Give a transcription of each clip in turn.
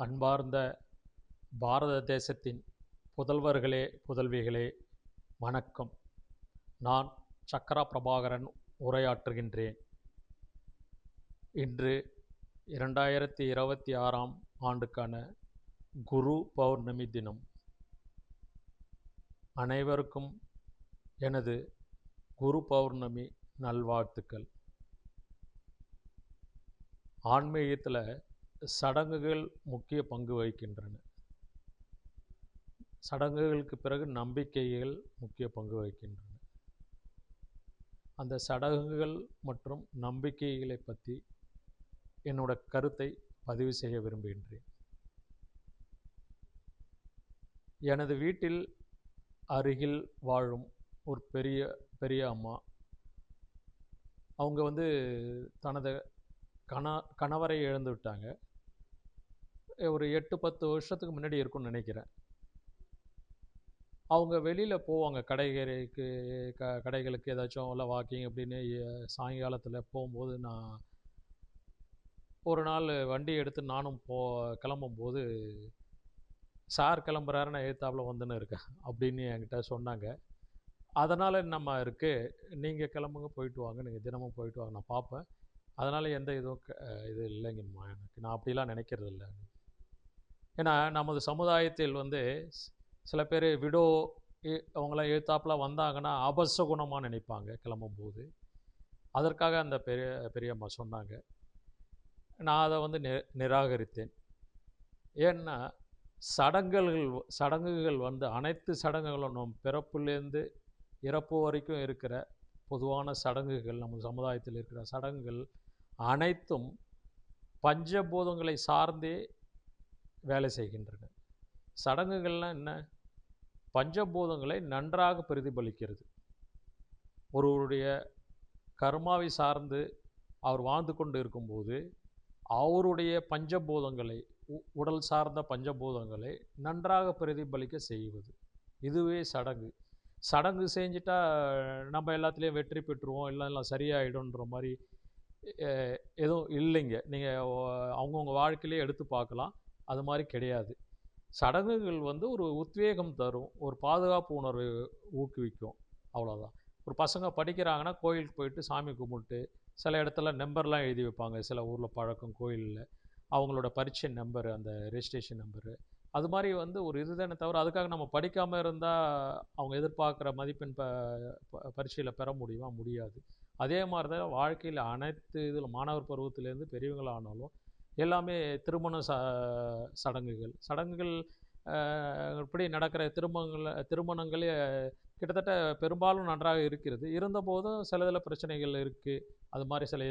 அன்பார்ந்த பாரத தேசத்தின் புதல்வர்களே புதல்விகளே வணக்கம். நான் சக்கரா பிரபாகரன் உரையாற்றுகின்றேன். இன்று 2026ஆம் ஆண்டுக்கான குரு பௌர்ணமி தினம். அனைவருக்கும் எனது குரு பௌர்ணமி நல்வாழ்த்துக்கள். ஆன்மீகத்தில் சடங்குகள் முக்கிய பங்கு வகிக்கின்றன. சடங்குகளுக்கு பிறகு நம்பிக்கைகள் முக்கிய பங்கு வகிக்கின்றன. அந்த சடங்குகள் மற்றும் நம்பிக்கைகளை பற்றி என்னோட கருத்தை பதிவு செய்ய விரும்புகின்றேன். எனது வீட்டில் அருகில் வாழும் ஒரு பெரிய அம்மா, அவங்க தனது கணவரை இழந்து விட்டாங்க. ஒரு 8-10 வருஷத்துக்கு முன்னாடி இருக்கும்னு நினைக்கிறேன். அவங்க வெளியில் போவாங்க கடைகளுக்கு ஏதாச்சும் இல்லை வாக்கிங் அப்படின்னு. சாயங்காலத்தில் போகும்போது நான் ஒரு நாள் வண்டி எடுத்து நானும் கிளம்பும்போது, சார் கிளம்புறாரு, நான் எதிர்த்தாப்புல வந்துன்னு இருக்கேன் அப்படின்னு என்கிட்ட சொன்னாங்க. அதனால் என்னம்மா இருக்குது, நீங்கள் கிளம்புங்க, போயிட்டு வாங்க, நீங்கள் தினமும் போயிட்டு வாங்க, நான் பார்ப்பேன், அதனால் எந்த இது இல்லைங்கம்மா, எனக்கு நான் அப்படிலாம் நினைக்கிறது இல்லை. ஏன்னா நமது சமுதாயத்தில் சில பேர் அவங்களாம் எழுத்தாப்பில் வந்தாங்கன்னா அபசகுணமாக நினைப்பாங்க கிளம்பும்போது. அதற்காக அந்த பெரியம்மா சொன்னாங்க. நான் அதை நிராகரித்தேன். ஏன்னா சடங்குகள் அனைத்து சடங்குகளும் நம் பிறப்புலேருந்து இறப்பு வரைக்கும் இருக்கிற பொதுவான சடங்குகள், நம்ம சமுதாயத்தில் இருக்கிற சடங்குகள் அனைத்தும் பஞ்சபூதங்களை சார்ந்தே வேலை செய்கின்றன. சடங்குகள்லாம் என்ன? பஞ்சபூதங்களை நன்றாக பிரதிபலிக்கிறது. ஒருவருடைய கர்மாவை சார்ந்து அவர் வாழ்ந்து கொண்டு இருக்கும்போது அவருடைய பஞ்சபூதங்களை, உடல் சார்ந்த பஞ்சபூதங்களை நன்றாக பிரதிபலிக்க செய்வது, இதுவே சடங்கு. சடங்கு செஞ்சிட்டா நம்ம எல்லாத்துலேயும் வெற்றி பெற்றுருவோம், எல்லாம் சரியாயிடும்ன்ற மாதிரி எதுவும் இல்லைங்க. நீங்கள் அவங்கவுங்க வாழ்க்கையிலே எடுத்து பார்க்கலாம், அது மாதிரி கிடையாது. சடங்குகள் ஒரு உத்வேகம் தரும், ஒரு பாதுகாப்பு உணர்வை ஊக்குவிக்கும், அவ்வளோதான். ஒரு பசங்க படிக்கிறாங்கன்னா கோயிலுக்கு போயிட்டு சாமி கும்பிட்டு, சில இடத்துல நம்பர்லாம் எழுதி வைப்பாங்க, சில ஊரில் பழக்கம் கோயிலில், அவங்களோட பரீட்சை நம்பரு, அந்த ரெஜிஸ்ட்ரேஷன் நம்பரு, அது மாதிரி ஒரு இதுதானே தவிர அதுக்காக நம்ம படிக்காமல் இருந்தால் அவங்க எதிர்பார்க்குற மதிப்பெண் பரீட்சையில் பெற முடியாது. அதே மாதிரி தான் வாழ்க்கையில் அனைத்து இதில் மாணவர் பருவத்திலேருந்து பெரியவங்களானாலும் எல்லாமே திருமண சடங்குகள் இப்படி நடக்கிற திருமணங்களே கிட்டத்தட்ட பெரும்பாலும் நன்றாக இருக்கிறது. இருந்தபோதும் சில இதில் பிரச்சனைகள் இருக்குது. அது மாதிரி சில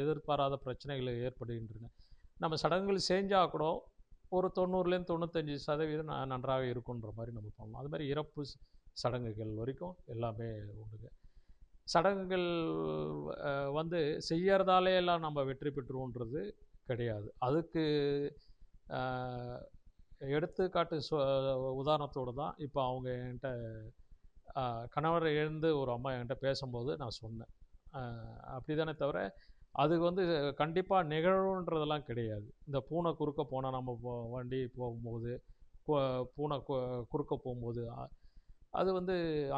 எதிர்பாராத பிரச்சனைகள் ஏற்படுகின்றன. நம்ம சடங்குகள் செஞ்சால் கூட ஒரு 90-95% நன்றாக இருக்குன்ற மாதிரி நம்ம பண்ணலாம். அது மாதிரி இறப்பு சடங்குகள் வரைக்கும் எல்லாமே உண்டுங்க. சடங்குகள் செய்யறதாலே எல்லாம் நம்ம வெற்றி பெற்றுவோன்றது கிடையாது. அதுக்கு எடுத்துக்காட்டு உதாரணத்தோடு தான் இப்போ அவங்க என்கிட்ட கணவரை இழந்து ஒரு அம்மா என்கிட்ட பேசும்போது நான் சொன்னேன். அப்படி தானே தவிர அது கண்டிப்பாக நிகழ்வுன்றதெல்லாம் கிடையாது. இந்த பூனை குறுக்க போனால், நம்ம வண்டி போகும்போது பூனை குறுக்க போகும்போது, அது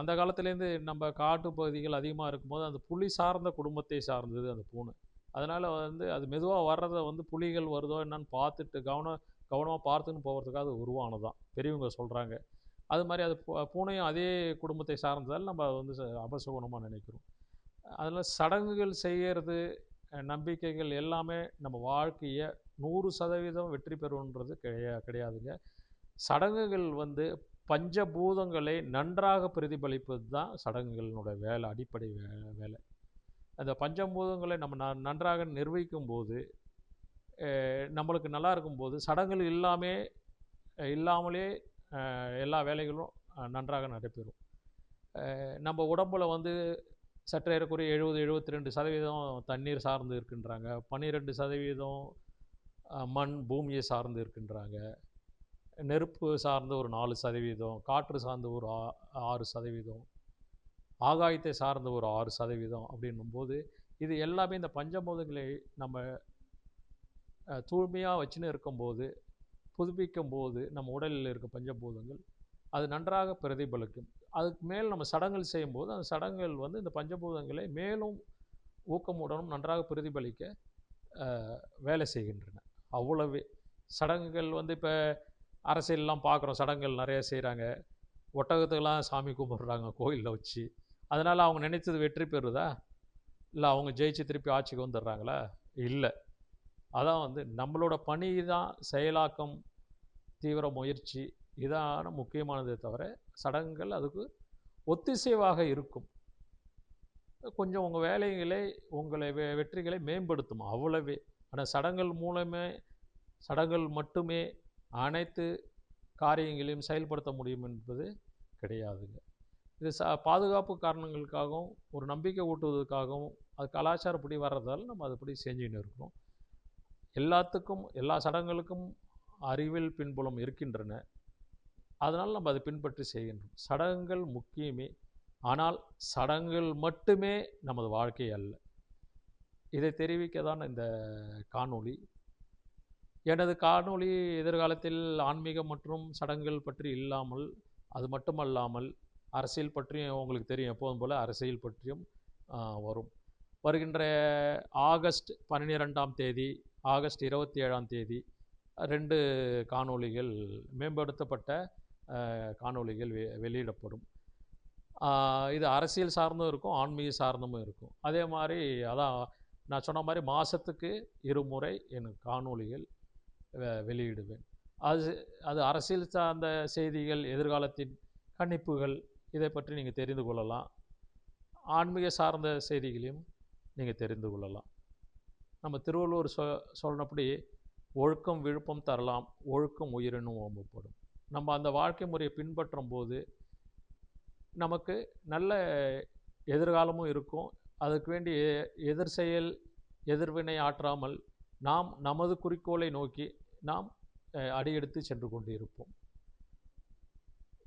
அந்த காலத்துலேருந்து நம்ம காட்டு பகுதிகள் அதிகமாக இருக்கும்போது அந்த புலி சார்ந்த குடும்பத்தை சார்ந்தது அந்த பூனை. அதனால் அது மெதுவாக வர்றதை புலிகள் வருதோ என்னன்னு பார்த்துட்டு கவனமாக பார்த்துன்னு போகிறதுக்காக அது உருவானதான் பெரியவங்க சொல்கிறாங்க. அது மாதிரி அது பூனையும் அதே குடும்பத்தை சார்ந்ததால் நம்ம அபசகுணமாக நினைக்கிறோம். அதில் சடங்குகள் செய்கிறது, நம்பிக்கைகள் எல்லாமே நம்ம வாழ்க்கையை 100% வெற்றி பெறுன்றது கிடையாதுங்க. சடங்குகள் பஞ்சபூதங்களை நன்றாக பிரதிபலிப்பது தான் சடங்குகளினுடைய வேலை, அடிப்படை வேலை. அந்த பஞ்சபூதங்களை நம்ம நன்றாக நிர்வகிக்கும் போது, நம்மளுக்கு நல்லா இருக்கும்போது, சடங்குகள் இல்லாமலே எல்லா வேலைகளும் நன்றாக நடைபெறும். நம்ம உடம்பில் சற்றேறக்குறைய 70-72% தண்ணீர் சார்ந்து இருக்கின்றாங்க, 12% மண் பூமியை சார்ந்து இருக்கின்றாங்க, நெருப்பு சார்ந்த ஒரு 4%, காற்று சார்ந்த ஒரு 6%, ஆகாயத்தை சார்ந்த ஒரு 6% அப்படின்னும்போது, இது எல்லாமே இந்த பஞ்சபூதங்களை நம்ம தூய்மையாக வச்சுன்னு இருக்கும்போது புதுப்பிக்கும் போது நம்ம உடலில் இருக்க பஞ்சபூதங்கள் அது நன்றாக பிரதிபலிக்கும். அதுக்கு மேல் நம்ம சடங்குகள் செய்யும்போது அந்த சடங்குகள் வந்து இந்த பஞ்சபூதங்களை மேலும் ஊக்கமுடனும் நன்றாக பிரதிபலிக்க வேலை செய்கின்றன. அவ்வளவே சடங்குகள் வந்து இப்போ அரசியல்லாம் பார்க்குறோம், சடங்குகள் நிறைய செய்கிறாங்க. ஒட்டகத்துக்கெல்லாம் சாமி கும்பிட்றாங்க கோயிலில் வச்சு. அதனால் அவங்க நினைத்தது வெற்றி பெறுதா? இல்லை அவங்க ஜெயிச்சு திருப்பி ஆட்சிக்கு வந்துடுறாங்களா? இல்லை. அதான் வந்து நம்மளோட பணி தான் செயலாக்கம், தீவிர முயற்சி இதான முக்கியமானதே தவிர சடங்குகள் அதுக்கு ஒத்திசைவாக இருக்கும். கொஞ்சம் உங்கள் வேலைகளை உங்களை வெற்றிகளை மேம்படுத்தும், அவ்வளவே. ஆனால் சடங்குகள் மட்டுமே அனைத்து காரியங்களையும் செயல்படுத்த முடியும் என்பது கிடையாதுங்க. இது பாதுகாப்பு காரணங்களுக்காகவும் ஒரு நம்பிக்கை ஊட்டுவதற்காகவும் அது கலாச்சாரப்படி வர்றதால நம்ம அதுபடி செஞ்சுன்னு இருக்கிறோம். எல்லாத்துக்கும் எல்லா சடங்குகளுக்கும் அறிவியல் பின்புலம் இருக்கின்றன. அதனால் நம்ம அதை பின்பற்றி செய்கின்றோம். சடங்குகள் முக்கியமே. ஆனால் சடங்குகள் மட்டுமே நமது வாழ்க்கை அல்ல. இதை தெரிவிக்க தான் இந்த காணொளி. எனது காணொளி எதிர்காலத்தில் ஆன்மீகம் மற்றும் சடங்குகள் பற்றி இல்லாமல், அது மட்டுமல்லாமல் அரசியல் பற்றியும் உங்களுக்கு தெரியும், எப்போதும் போல் அரசியல் பற்றியும் வரும். வருகின்ற ஆகஸ்ட் 12ஆம் தேதி, ஆகஸ்ட் 27ஆம் தேதி 2 காணொளிகள், மேம்படுத்தப்பட்ட காணொளிகள் வெளியிடப்படும். இது அரசியல் சார்ந்தும் இருக்கும், ஆன்மீக சார்ந்தும் இருக்கும். அதே மாதிரி அதான் நான் சொன்ன மாதிரி மாதத்துக்கு 2 முறை என் காணொளிகள் வெளியிடுவேன். அது அரசியல் சார்ந்த செய்திகள், எதிர்காலத்தின் கணிப்புகள், இதை பற்றி நீங்கள் தெரிந்து கொள்ளலாம். ஆன்மீக சார்ந்த செய்திகளையும் நீங்கள் தெரிந்து கொள்ளலாம். நம்ம திருவள்ளுவர் சொன்னபடி ஒழுக்கம் விழுப்பம் தரலாம், ஒழுக்கம் உயிரினும் ஓம்பப்படும். நம்ம அந்த வாழ்க்கை முறையை பின்பற்றும் போது நமக்கு நல்ல எதிர்காலமும் இருக்கும். அதுக்கு வேண்டிய எதிர் செயல், எதிர்வினை ஆற்றாமல் நாம் நமது குறிக்கோளை நோக்கி நாம் அடியெடுத்து சென்று கொண்டு இருப்போம்.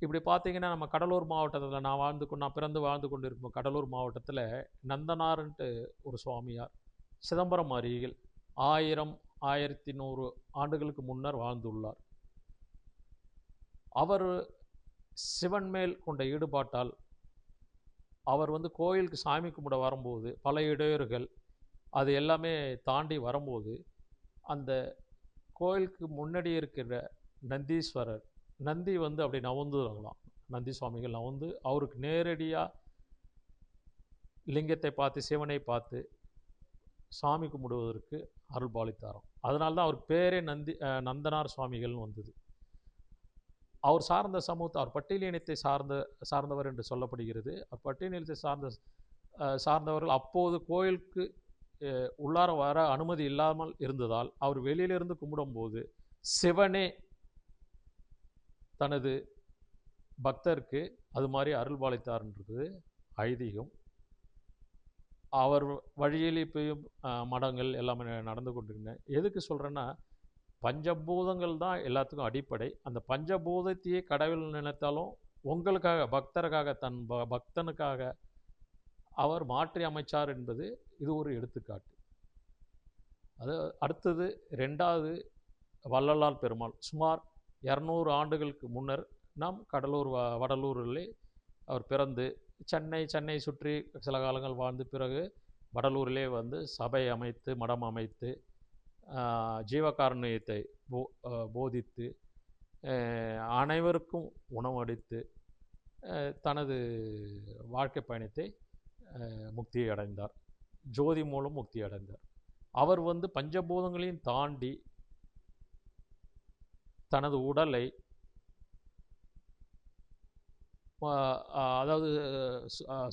இப்படி பார்த்தீங்கன்னா நம்ம கடலூர் மாவட்டத்தில் நான் பிறந்து வாழ்ந்து கொண்டு இருப்போம். கடலூர் மாவட்டத்தில் நந்தனார்ன்ட்டு ஒரு சுவாமியார் சிதம்பரம் அருகில் 1100 ஆண்டுகளுக்கு முன்னர் வாழ்ந்துள்ளார். அவர் சிவன் மேல் கொண்ட ஈடுபாட்டால் அவர் வந்து கோயிலுக்கு சாமி கும்பிட வரும்போது பல இடையூறுகள் அது எல்லாமே தாண்டி வரும்போது அந்த கோயிலுக்கு முன்னாடி இருக்கிற நந்தீஸ்வரர் நந்தி வந்து அப்படி நவந்துங்களாம். நந்தி சுவாமிகள் நவந்து அவருக்கு நேரடியாக லிங்கத்தை பார்த்து, சிவனை பார்த்து சாமி கும்பிடுவதற்கு அருள் பாலித்தாராம். அதனால்தான் அவர் பேரே நந்தனார் சுவாமிகள்னு வந்தது. அவர் சார்ந்த சமூகத்தை, அவர் பட்டியலினத்தை சார்ந்தவர் என்று சொல்லப்படுகிறது. அவர் பட்டியலினத்தை சார்ந்தவர்கள் அப்போது கோயிலுக்கு உள்ளார வர அனுமதி இல்லாமல் இருந்ததால் அவர் வெளியிலிருந்து கும்பிடும்போது சிவனே தனது பக்தருக்கு அது மாதிரி அருள் பாலித்தார்ன்றது ஐதீகம். அவர் வழியில் இப்பயும் மடங்கள் எல்லாமே நடந்து கொண்டிருந்தேன். எதுக்கு சொல்கிறேன்னா, பஞ்சபூதங்கள் தான் எல்லாத்துக்கும் அடிப்படை. அந்த பஞ்சபூதத்தையே கடவுள் நினைத்தாலும் உங்களுக்காக, பக்தருக்காக, தன் பக்தனுக்காக அவர் மாற்றி அமைச்சார் என்பது இது ஒரு எடுத்துக்காட்டு. அது அடுத்தது 2வது வள்ளலார் பெருமாள். சுமார் 200 ஆண்டுகளுக்கு முன்னர் நாம் வடலூரிலே அவர் பிறந்து சென்னை சுற்றி சில காலங்கள் வாழ்ந்து பிறகு வடலூரிலே வந்து சபை அமைத்து, மடம் அமைத்து, ஜீவகாருண்யத்தை போதித்து, அனைவருக்கும் உணவளித்து தனது வாழ்க்கை பயணத்தை முக்தியை அடைந்தார். ஜோதி மூலம் முக்தி அடைந்தார். அவர் வந்து பஞ்சபூதங்களையும் தாண்டி தனது உடலை, அதாவது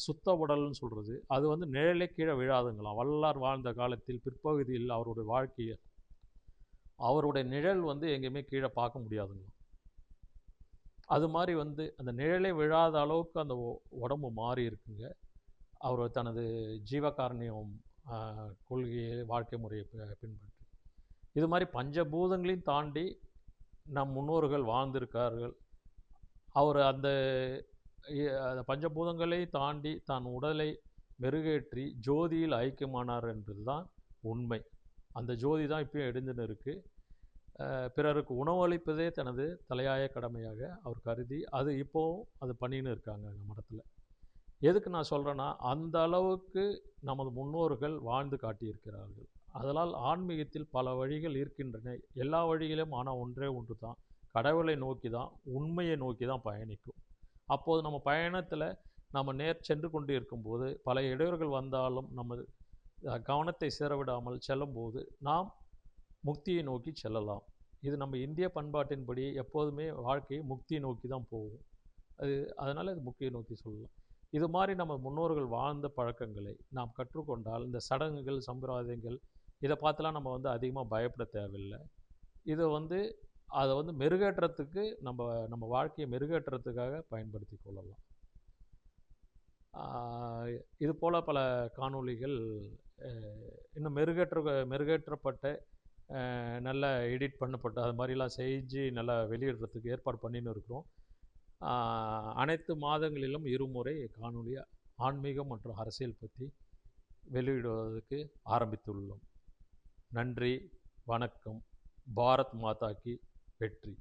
சுத்த உடல்னு சொல்கிறது, அது வந்து நிழலே கீழே விழாதுங்களாம். வள்ளலார் வாழ்ந்த காலத்தில் பிற்பகுதியில் அவருடைய வாழ்க்கையை அவருடைய நிழல் வந்து எங்கேயுமே கீழே பார்க்க முடியாதுங்களாம். அது மாதிரி வந்து அந்த நிழலே விழாத அளவுக்கு அந்த உடம்பு மாறி இருக்குங்க. அவர் தனது ஜீவகாருண்யம் கொள்கையை, வாழ்க்கை முறையை பின்பற்றி இது மாதிரி பஞ்சபூதங்களையும் தாண்டி நம் முன்னோர்கள் வாழ்ந்திருக்கார்கள். அவர் அந்த பஞ்சபூதங்களை தாண்டி தான் உடலை மெருகேற்றி ஜோதியில் ஐக்கியமானார் என்பது தான் உண்மை. அந்த ஜோதி தான் இப்பயும் எழுந்துன்னு இருக்குது. பிறருக்கு உணவளிப்பதே தனது தலையாய கடமையாக அவர் கருதி அது இப்போவும் அது பண்ணின்னு இருக்காங்க அந்த மடத்தில். எதுக்கு நான் சொல்கிறேன்னா, அந்த அளவுக்கு நமது முன்னோர்கள் வாழ்ந்து காட்டியிருக்கிறார்கள். அதனால் ஆன்மீகத்தில் பல வழிகள் இருக்கின்றன. எல்லா வழிகளும் ஆனால் ஒன்றே ஒன்று தான். கடவுளை நோக்கி தான், உண்மையை நோக்கி தான் பயணிக்கும். அப்போது நம்ம பயணத்தில் நம்ம நேர் சென்று கொண்டு இருக்கும்போது பல இடையூறுகள் வந்தாலும் நம்ம கவனத்தை சிதறவிடாமல் செல்லும்போது நாம் முக்தியை நோக்கி செல்லலாம். இது நம்ம இந்திய பண்பாட்டின்படி எப்போதுமே வாழ்க்கை முக்தியை நோக்கி தான் போகும். அதனால் இது முக்தியை நோக்கி சொல்லலாம். இது மாதிரி நம்ம முன்னோர்கள் வாழ்ந்த பழக்கங்களை நாம் கற்றுக்கொண்டால் இந்த சடங்குகள் சம்பிரதாயங்கள் இதை பார்த்துலாம் நம்ம அதிகமாக பயப்பட தேவையில்லை. இதை அதை மெருகேற்றத்துக்கு நம்ம நம்ம வாழ்க்கையை மெருகேற்றத்துக்காக பயன்படுத்தி கொள்ளலாம். இது போல் பல காணொளிகள் இன்னும் மெருகேற்றப்பட்ட நல்லா எடிட் பண்ணப்பட்ட அது மாதிரிலாம் செஞ்சு நல்லா வெளியிடுறதுக்கு ஏற்பாடு பண்ணின்னு இருக்கிறோம். அனைத்து மாதங்களிலும் இருமுறை காணொளி ஆன்மீகம் மற்றும் அரசியல் பற்றி வெளியிடுவதற்கு ஆரம்பித்துள்ளோம். நன்றி, வணக்கம். பாரத் மாதா கி வெற்றி.